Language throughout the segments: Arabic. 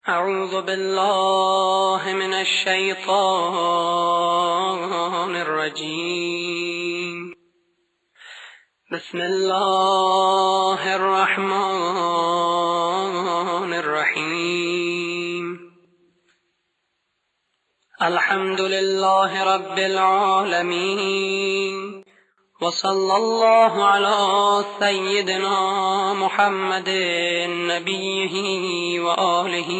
أعوذ بالله من الشيطان الرجيم. بسم الله الرحمن الرحيم. الحمد لله رب العالمين، وصلى الله على سيدنا محمد نبيه وآله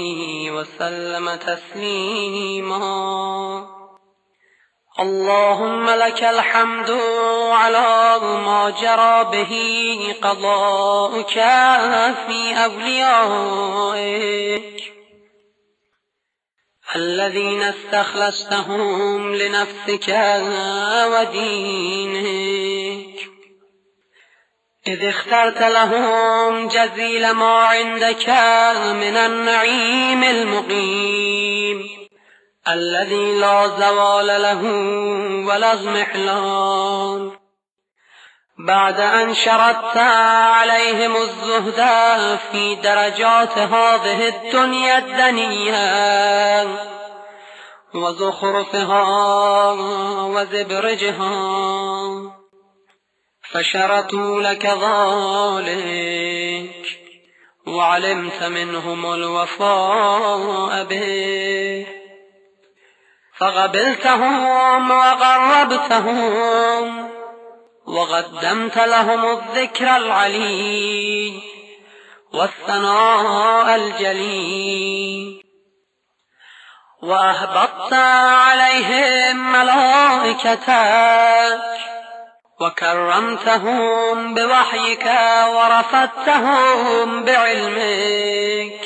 وسلم تسليما. اللهم لك الحمد على ما جرى به قضاؤك في أوليائك الذين استخلصتهم لنفسك ودينك، إذ اخترت لهم جزيل ما عندك من النعيم المقيم الذي لا زوال له ولا اضمحلال، بعد أن شردت عليهم الزهد في درجات هذه الدنيا الدنيا وزخرفها وزبرجها، فشرطوا لك ذلك وعلمت منهم الوفاء به، فقبلتهم وقربتهم وقدمت لهم الذكر العلي والثناء الجلي، وأهبطت عليهم ملائكتك وكرمتهم بوحيك ورفدتهم بعلمك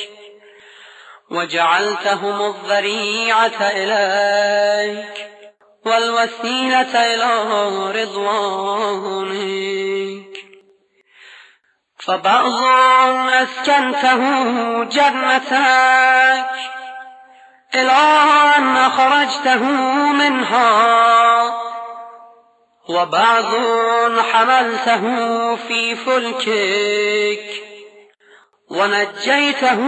وجعلتهم الذريعة إليك والوسيلة إلى رضوانك، فبعض أسكنته جنتك إلى أن أخرجته منها، وبعض حملته في فلكك ونجيته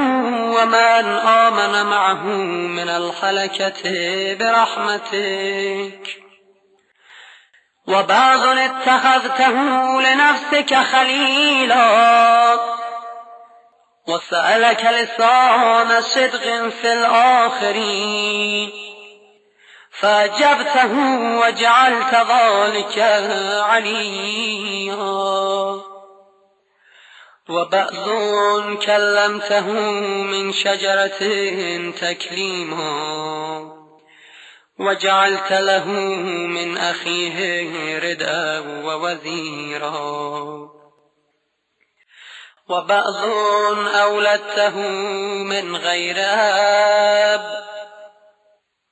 ومن آمن معه من الهلكة برحمتك، وبعض اتخذته لنفسك خليلا وسألك لسان صدق في الآخرين فأجبته وجعلت ذلك عليا، وبعض كلمته من شجرة تكليما وجعلت له من أخيه ردءا ووزيرا، وبعض أولدته من غير أب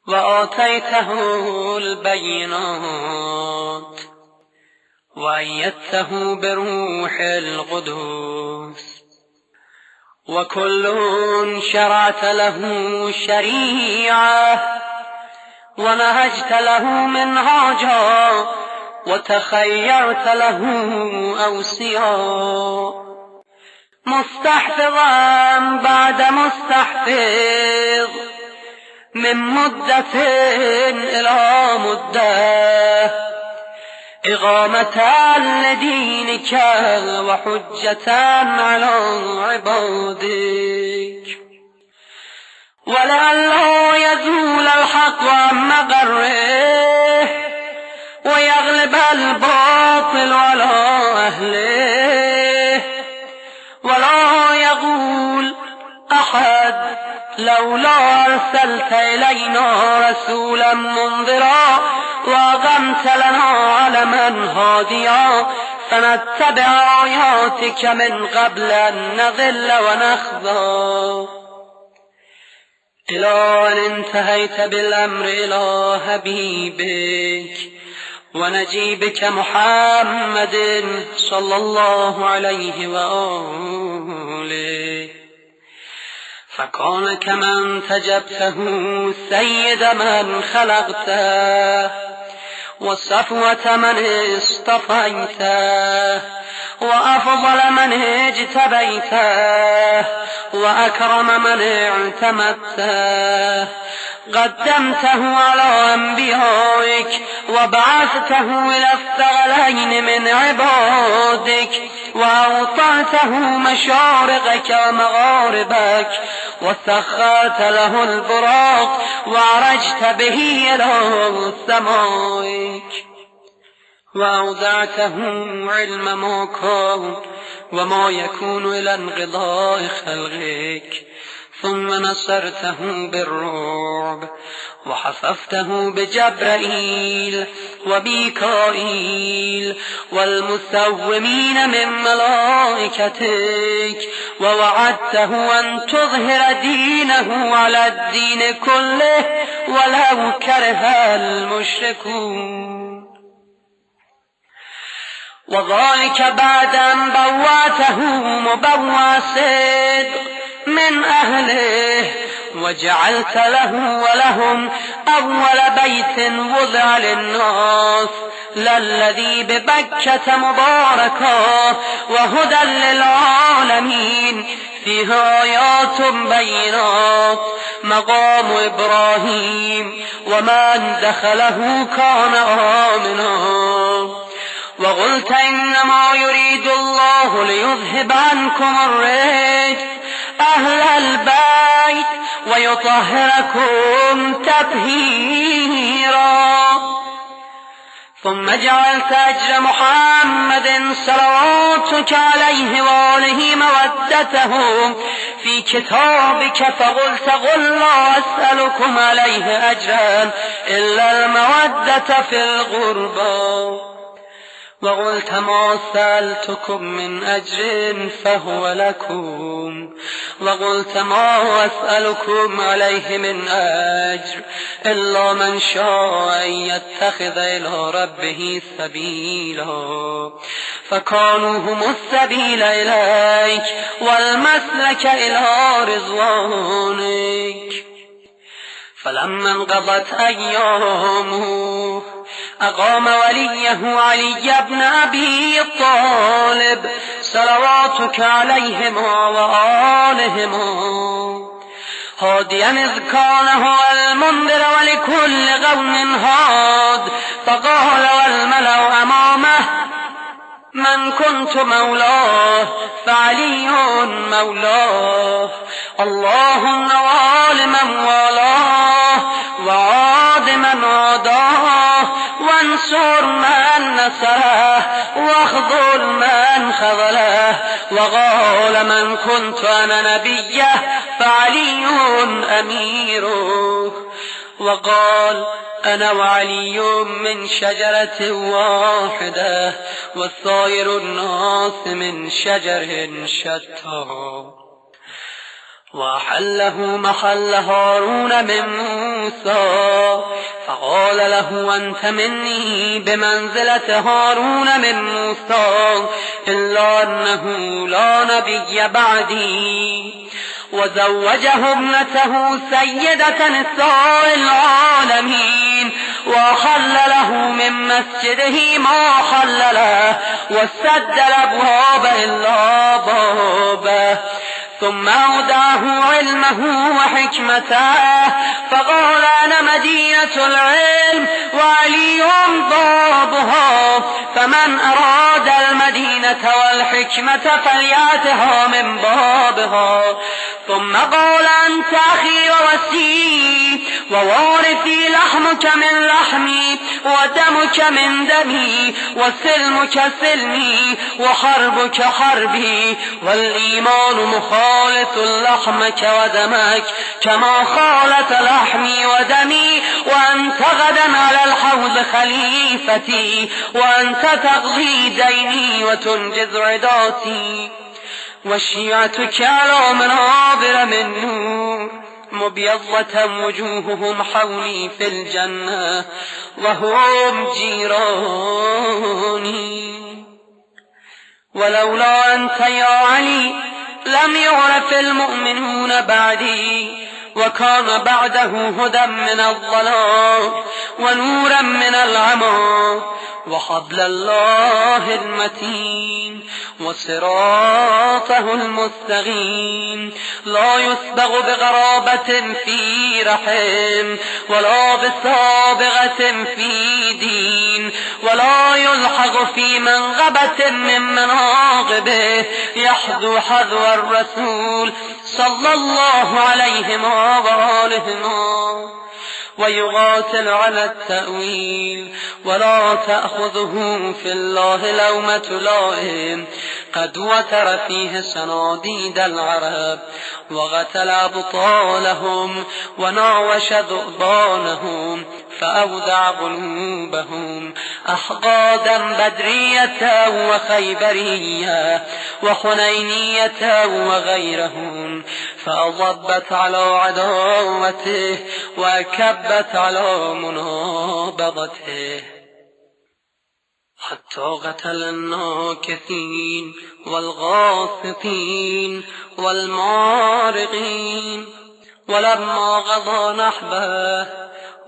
وآتيته البينات وأيدته بروح القدس، وكل شرعت له شريعة ونهجت له منهاجا وتخيرت له أوصياء، مستحفظا بعد مستحفظ من مدة إلى مدة، إقامة لدينك وحجة على عبادك، ولئلا يزول الحق عن مقره ويغلب الباطل على أهله، ولا يقول أحد لولا أرسلت إلينا رسولا منذرا وأقمت لنا علما هاديا فنتبع آياتك من قبل أن نضل ونخزى، إلى أن انتهيت بالأمر إلى حبيبك ونجيبك محمد صلى الله عليه وآله، فكان كمن تجبته سيد من خلقته وصفوة من اصطفيته وأفضل من اجتبيته وأكرم من اعتمدته قدمته على أنبيائك وبعثته إلى الثقلين من عبادك وأوطعته مشارقك ومغاربك وسخرت له البراق وعرجت به إلى سمائك وأودعته علم ما كان وما يكون إلى انقضاء خلقك ثم نصرته بالرعب وحففته بجبرائيل وميكائيل والمسومين من ملائكتك ووعدته أن تظهر دينه على الدين كله ولو كره المشركون وذلك بعد أن بوأته مبوأ صدق من أهله وجعلت له ولهم أول بيت وضع للناس للذي ببكة مباركا وهدى للعالمين فيه آيات بينات مقام إبراهيم ومن دخله كان آمنا وقلت إنما يريد الله ليذهب عنكم الرجس أهل البيت ويطهركم تطهيرا ثم جعلت أجر محمد صلواتك عليه وآله مودته في كتابك فقلت قل لا أسألكم عليه أجرا إلا المودة في القربى وقلت ما سألتكم من أجر فهو لكم وقلت ما أسألكم عليه من أجر إلا من شاء أن يتخذ إلى ربه سبيلا فكانوا هم السبيل إليك والمسلك إلى رضوانك فلما انقضت أيامه أقام وليه علي بن أبي طالب صلواتك عليهما وآلهما هاديا إذ كان هو المنذر ولكل قوم هاد فقال والملأ أمامه من كنت مولاه فعلي مولاه اللهم وآل من والاه وعاد من عاداه وانصر من نصره واخذل من خذله وقال من كنت أنا نبيه فعلي أميره وقال أنا وعلي من شجرة واحدة والسائر الناس من شجر شتى وأحله محل هارون من موسى فقال له أنت مني بمنزلة هارون من موسى إلا أنه لا نبي بعدي وزوجه ابنته سيدة نساء العالمين وحل له من مسجده ما حل له وسد الأبواب إلا بابه ثم أوداه علمه وحكمته فقال أنا مدينة العلم وعلي بابها فمن أراد المدينة والحكمة فليأتها من بابها ثم قال أنت أخي ووسيي ووارثي لحمك من لحمي ودمك من دمي وسلمك سلمي وحربك حربي والإيمان مخالط لحمك ودمك كما خالط لحمي ودمي وأنت غدا على الحوض خليفتي وأنت تقضي ديني وتنجز عداتي وشيعتك على منابر من نور مبيضة وجوههم حولي في الجنة وهم جيراني ولولا أنت يا علي لم يعرف المؤمنون بعدي وكان بعده هدى من الضلال ونورا من العمى وحبل الله المتين وصراطه المستقيم لا يسبغ بغرابة في رحم ولا بسابغة في دين ولا يلحق في منغبة من مناقبه يحذو حذو الرسول صلى الله عليه وآله ويقاتل على التأويل ولا تأخذه في الله لومة لائم قد وتر فيه صناديد العرب وقتل أبطالهم وناوش ذؤبانهم فأودع قلوبهم أحقادا بدرية وخيبرية وحنينية وغيرهم فأضبت على عداوته وأكبت على منابضته حتى قتل الناكثين والغاصتين والمارقين ولما قضى نحبه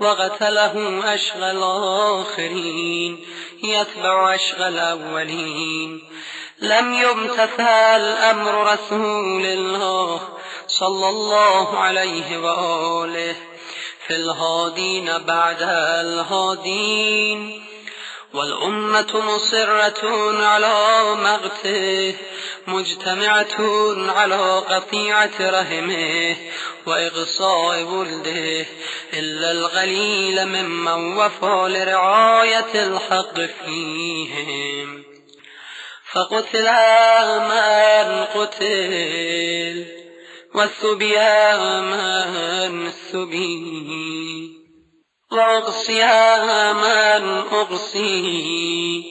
وقتله أشغى الآخرين يتبع أشغى الأولين لم يمتثل أمر رسول الله صلى الله عليه وآله في الهادين بعد الهادين والأمة مصرة على مقته مجتمعة على قطيعة رحمه وإغصاء ولده إلا القليل ممن وفى لرعاية الحق فيهم فقتل من قتل والسبي من سبي وأقصي من أقصي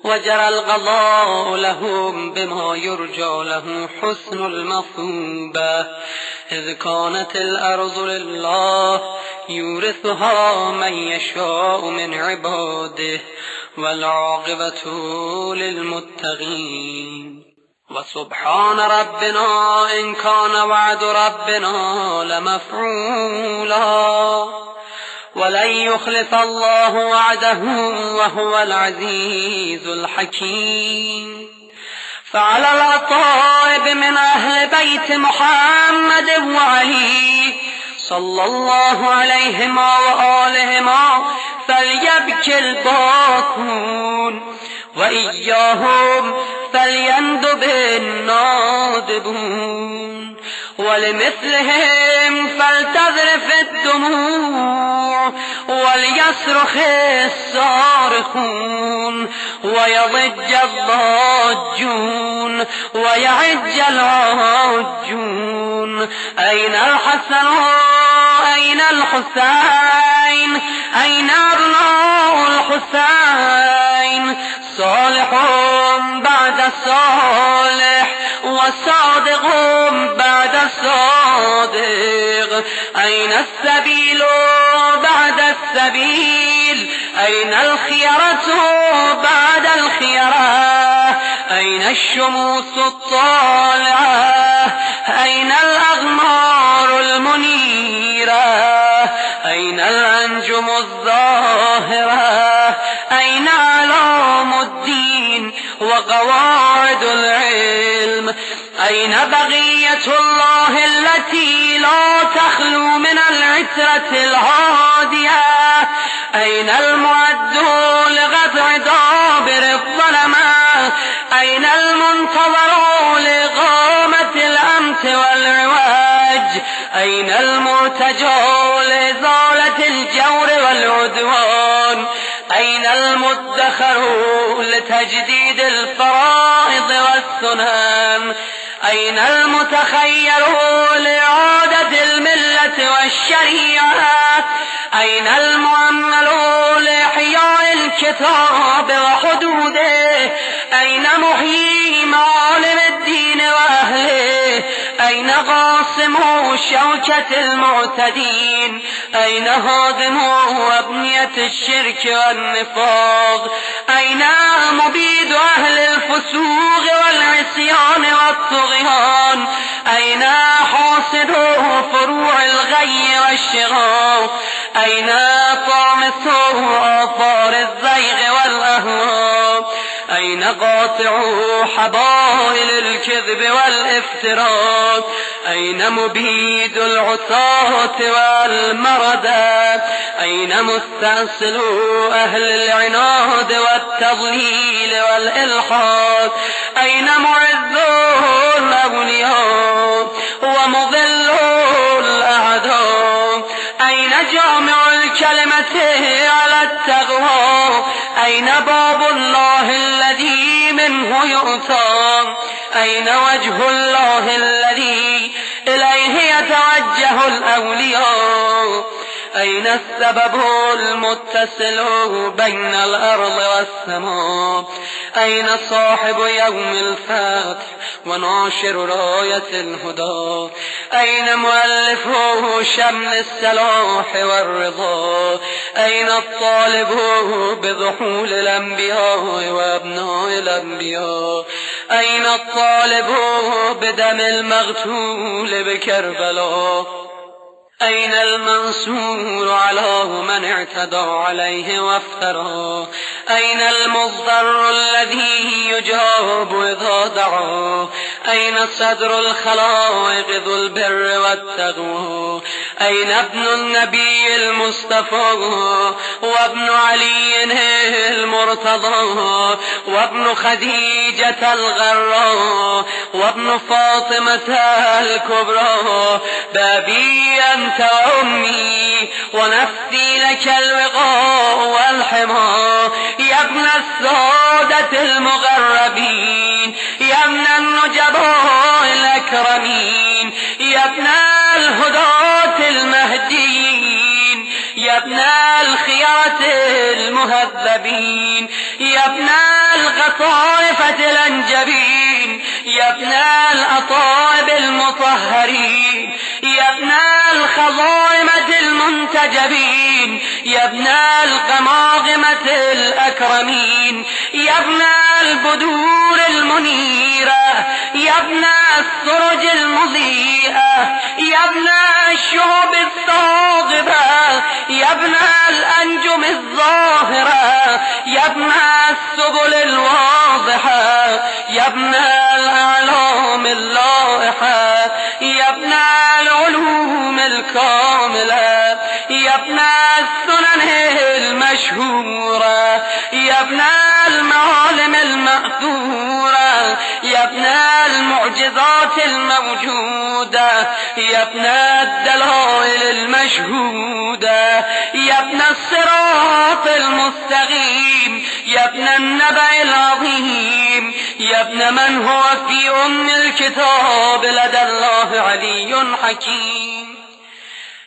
وجرى القضاء لهم بما يرجى له حسن المثوبة إذ كانت الأرض لله يورثها من يشاء من عباده والعاقبة للمتقين وسبحان ربنا إن كان وعد ربنا لمفعولا ولن يخلف الله وعده وهو العزيز الحكيم فعلى الأطائب من أهل بيت محمد وعلي صلى الله عليهما وآلهما فليبكي الباكون وإياهم فليندب النادبون ولمثلهم فلتذرف الدموع وليصرخ الصارخون ويضج الضاجون ويعج العاجون أين الحسن أين الحسين أين أبناء الحسين صالح بعد صالح وصادق بعد صادق أين السبيل بعد السبيل أين الخيرة بعد الخيرة أين الشموس الطالعة أين الأغمار المنيرة أين الأنجم الظاهرة أين علام الدين وقواعد العلم أين بقية الله التي لا تخلو من العترة الهادية أين المعد لقطع دابر الظلمة أين المنتظر لإقامة الأمت والعواج أين المرتجى لإزالة الجور والعدوان أين المدخر لتجديد الفرائض والسنن أين المتخير لإعادة الملة والشريعة أين المؤمل لإحياء الكتاب وحدوده أين محيي معالم الدين وأهله أين قاسم شوكة المعتدين؟ أين هادم أبنية الشرك والنفاق؟ أين مبيد أهل الفسوق والعصيان والطغيان؟ أين حاصد فروع الغي والشغاق؟ أين طامس آثار الزيغ والأهواء؟ أين قاطع حبائل الكذب والافتراء؟ أين مبيد العصاة والمردة؟ أين مستأصل أهل العناد والتضليل والإلحاد؟ أين معز الأولياء ومضل الأعداء؟ أين جامع الكلمة على التقوى؟ أين باب الله الذي منه يؤتى؟ أين وجه الله الذي إليه يتوجه الأولياء؟ أين السبب المتصل بين الأرض والسماء؟ أين صاحب يوم الفتح وناشر راية الهدى؟ أين مؤلف شمل السلاح والرضا؟ أين الطالب بضحول الأنبياء وأبناء الأنبياء؟ أين الطالب بدم المغتول بكربلاء؟ أين المنصور على من اعتدى عليه وافترى؟ أين المضطر الذي يجاب إذا دعا؟ أين صدر الخلائق ذو البر والتقوى؟ أين ابن النبي المصطفى وابن علي المرتضى وابن خديجة الغراء وابن فاطمة الكبرى؟ بابي أنت وأمي ونفسي لك الوقاء والحمى، يا ابن السادة المغربين، يا ابن النجباء الأكرمين، يا ابن الهداة المهديين، يا ابن الخيرة المهذبين، يا ابن القطائفة الأنجبين، يا ابن الأطائب المطهرين، يا ابن الخضائمة المنتجبين، يا ابن القماغمة الأكرمين، يا ابن البدور المنيرة، يا ابن السرج المضيئة، يا ابن الشهب الثاقبة، يا ابن الأنجم الظاهرة، يا ابن السبل الواضحة، يا ابن الأعلام اللائحة، يا ابن العلوم الكاملة، يا ابن السنن المشهورة، يا ابن المعالم المأثورة، يا ابن المعجزات الموجودة، يا ابن الدلائل المشهودة، يا ابن الصراط المستقيم، يا ابن النبأ العظيم، يا ابن من هو في أم الكتاب لدى الله علي حكيم،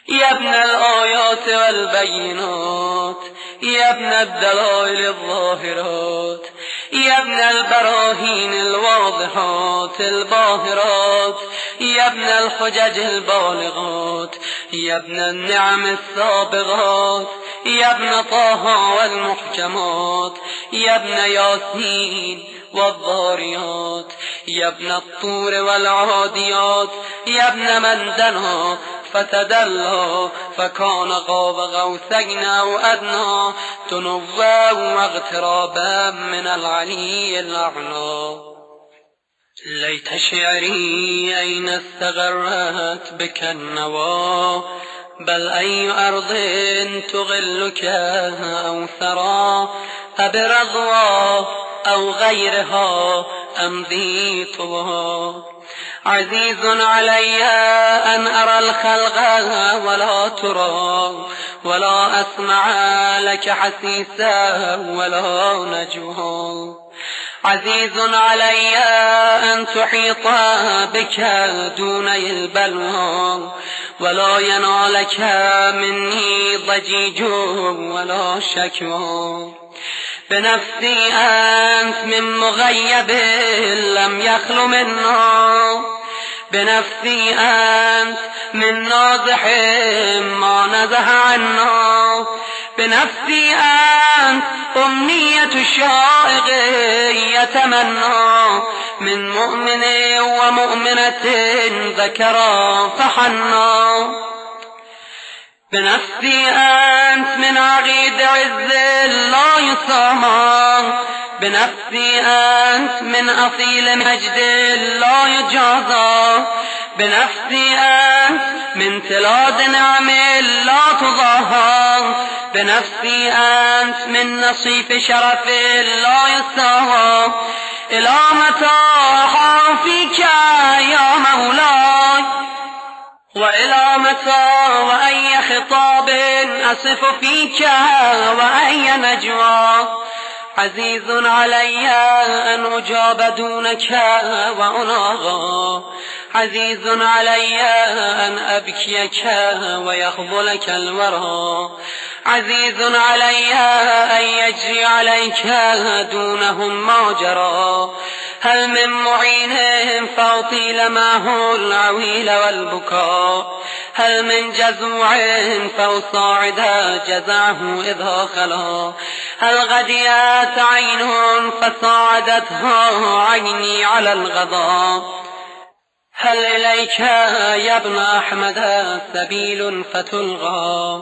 يا ابن الآيات والبينات، يا ابن الدلائل الظاهرات، يا ابن البراهين الواضحات الباهرات، يا ابن الحجج البالغات، يا ابن النعم السابغات، يا ابن طه والمحكمات، يا ابن ياسين والضاريات، يا ابن الطور والعاديات، يا ابن من دنا فتدلى فكان قاب قوسين أو أدنى تنوى واغترابا من العلي الأعلى. ليت شعري أين استغرت بك النوى، بل أي أرض تغلك أو ثرى، أبرضوى أو غيرها أمضي طوى. عزيز علي أن أرى الخلق ولا ترى، ولا أسمع لك حسيسا ولا نجوى. عزيز علي أن تحيط بك دوني البلوى، ولا ينالك مني ضجيج ولا شكوى. بنفسي أنت من مغيب لم يخل منا، بنفسي أنت من نازح ما نزه عنا، بنفسي أنت أمنية الشائق يتمنى، من مؤمن ومؤمنة ذكرا فحنا، بنفسي أنت من عقيد عز لا يسامى، بنفسي أنت من أصيل مجد لا يجازى، بنفسي أنت من تلاد نعم لا تضاهى، بنفسي أنت من نصيف شرف لا يستهوى. إلى متى أخافك يا مولاي، وإلى متى وأي خطاب أصف فيك وأي نجوى، عزيز علي أن أجاب دونك وأناغى، عزيز علي أن أبكيك ويخذلك الورى، عزيز علي أن يجري عليك دونهم ما جرى. هل من معين فأطيل معه العويل والبكاء، هل من جزوع فأصاعد جزعه إذا خلا، هل غديت عين فصاعدتها عيني على الغضا، هل إليك يا ابن أحمد سبيل فتلغى،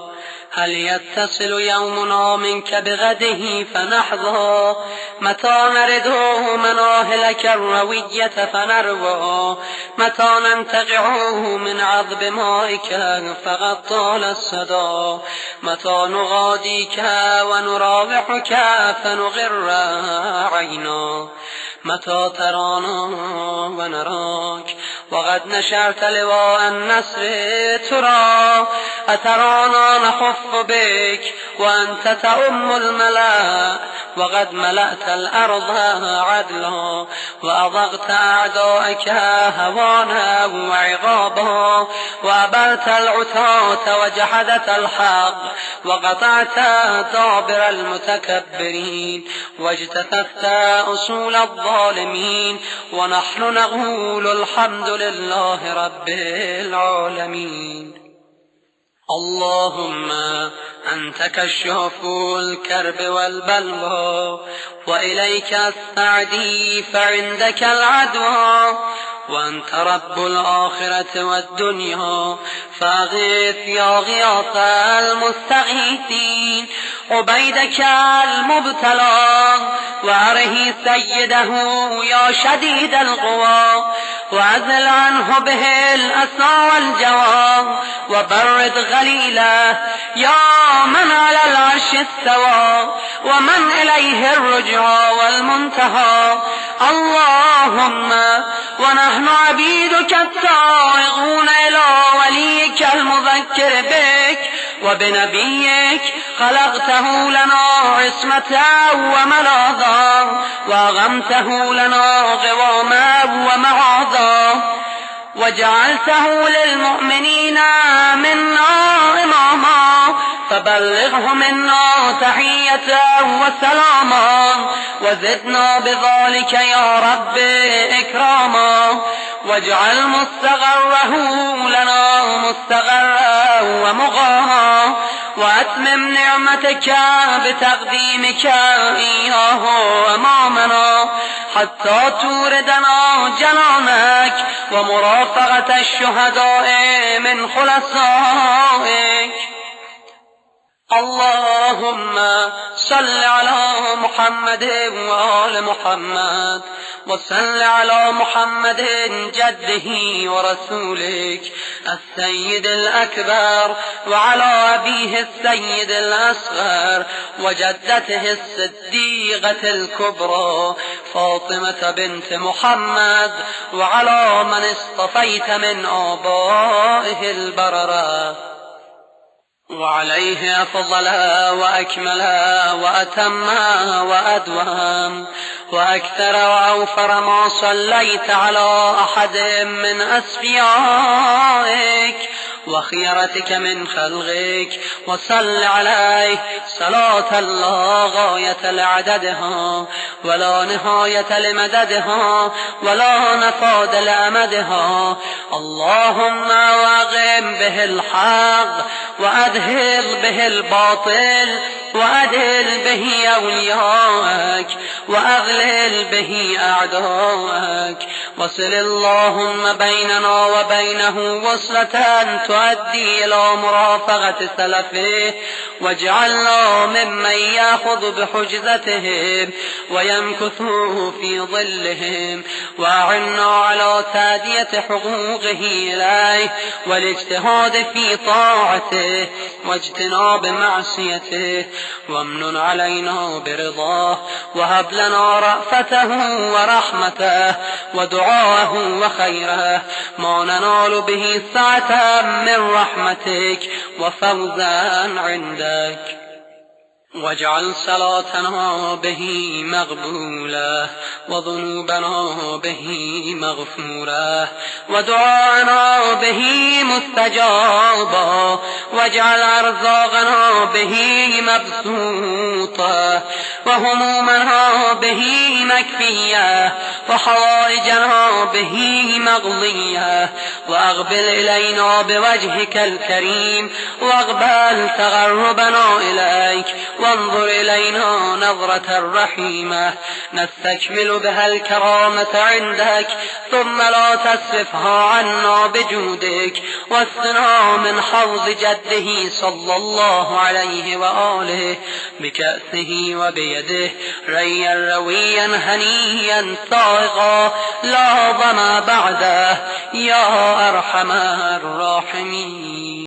هل يتصل يومنا منك بغده فنحظى، متى نرد مناهلك الروية فنروى، متى ننتقع من عذب مائك فقد طال الصدى، متى نغاديك ونراوحك فنغر عينا، متى ترانا ونراك وقد نشرت لواء النصر ترى، أترانا نخف بك وأنت تؤم الملا، وقد ملأت الأرض عدلا وأضغت أعدائك هوانا وعقابا، وأبرت العتاة وجحدت الحق، وقطعت دابر المتكبرين، واجتثثت أصول الظالمين، ونحن نقول الحمد لله رب العالمين. اللهم أنت كشاف الكرب والبلوى، وإليك أستعدي فعندك العدوى، وأنت رب الآخرة والدنيا، فأغث يا غياث المستغيثين عبيدك المبتلى، وأره سيده يا شديد القوى، وأزل عنه به الأسى والجوى، وبرد غليله يا من على العرش استوى، ومن إليه الرجعى والمنتهى. اللهم ونحن عبيدك التائهون إلى وليك المذكر بك وبنبيك، خلقته لنا عصمة وملاذا، وأغمته لنا غواما ومعاذا، وجعلته للمؤمنين منا إماما، فبلغه منا تحية وسلاما، وزدنا بذلك يا رب إكراما، واجعل مستغره لنا مستغرا ومغاها، وأتمم نعمتك بتقديمك إياه أمامنا، حتى توردنا جنانك ومرافقة الشهداء من خلصائك. اللهم صل على محمد وآل محمد، وصل على محمد جده ورسولك السيد الأكبر، وعلى أبيه السيد الأصغر، وجدته الصديقة الكبرى فاطمة بنت محمد، وعلى من اصطفيت من آبائه البررة، وعليه أفضل وأكمل وأتم وأدوم وأكثر وأوفر ما صليت على أحد من أسفيائك، وخيرتك من خلقك، وصل عليه صلاة لا غاية لعددها ولا نهاية لمددها ولا نفاد لأمدها. اللهم واقم به الحق وأذهل به الباطل وأدل به أولياءك وأغلل به أعداءك. وصل اللهم بيننا وبينه وصلة تؤدي إلى مرافقة سلفه، واجعلنا ممن يأخذ بحجزتهم ويمكث في ظلهم، وأعنا على تأدية حقوقه إليه والاجتهاد في طاعته واجتناب معصيته. وامنن علينا برضاه، وهب لنا رأفته ورحمته ودعاءه وخيره، ما ننال به سعة من رحمتك وفوزا عندك. واجعل صلاتنا به مقبولة، وذنوبنا به مغفورة، ودعاءنا به مستجابة، واجعل أرزاقنا به مبسوطة، وهمومنا به مكفية، وحوائجنا به مقضية. وأقبل إلينا بوجهك الكريم، واقبل تقربنا إليك، وانظر إلينا نظرة رحيمة نستكمل بها الكرامة عندك، ثم لا تصرفها عنا بجودك، واسقنا من حوض جده صلى الله عليه وآله بكأسه وبيده ريا رويا هنيا سائغا لا ظما بعده، يا أرحم الراحمين.